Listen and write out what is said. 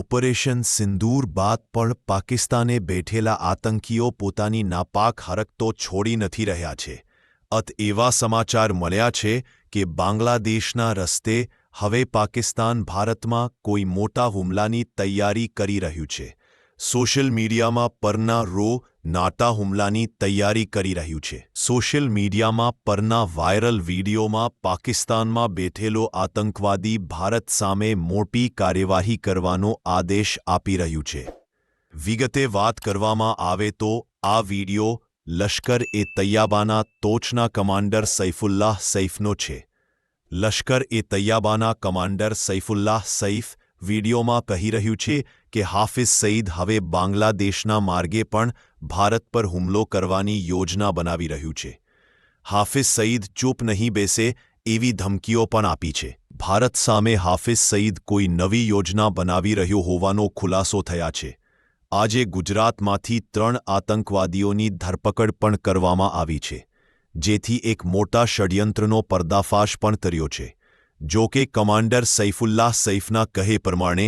Operation સિંદૂર બાદ પણ પાકિસ્તાને બેઠેલા આતંકીઓ પોતાની નાપાક હરકતો છોડી નથી રહ્યા છે. એવા સમાચાર મળ્યા છે કે બાંગ્લાદેશના રસ્તે હવે પાકિસ્તાન ભારતમાં કોઈ મોટા હુમલાની તૈયારી કરી રહ્યું છે. સોશિયલ મીડિયામાં પરના નાટા હુમલાની તૈયારી કરી રહ્યું છે. સોશિયલ મીડિયામાં પરના વાયરલ વિડીયોમાં પાકિસ્તાનમાં બેઠેલો આતંકવાદી ભારત સામે મોટી કાર્યવાહી કરવાનો આદેશ આપી રહ્યું છે. વિગતે વાત કરવામાં આવે તો આ વિડીયો લશ્કર-એ-તૈયાબાના ટોચના કમાન્ડર સૈફુલ્લાહ સૈફનો છે. લશ્કર-એ-તૈયાબાના કમાન્ડર સૈફુલ્લાહ સૈફ વિડીયોમાં કહી રહ્યું છે કે હાફિઝ સઈદ હવે બાંગ્લાદેશના માર્ગે પણ ભારત પર હુમલો કરવાની યોજના બનાવી રહ્યું છે. હાફિઝ સઈદ ચૂપ નહીં બેસે એવી ધમકીઓ પણ આપી છે. ભારત સામે હાફિઝ સઈદ કોઈ નવી યોજના બનાવી રહ્યો હોવાનો ખુલાસો થયા છે. આજે ગુજરાતમાંથી 3 આતંકવાદીઓની ધરપકડ પણ કરવામાં આવી છે, જેથી એક મોટા ષડયંત્રનો પર્દાફાશ પણ કર્યો છે. જો કે કમાન્ડર સૈફુલ્લાહ સૈફના કહે પ્રમાણે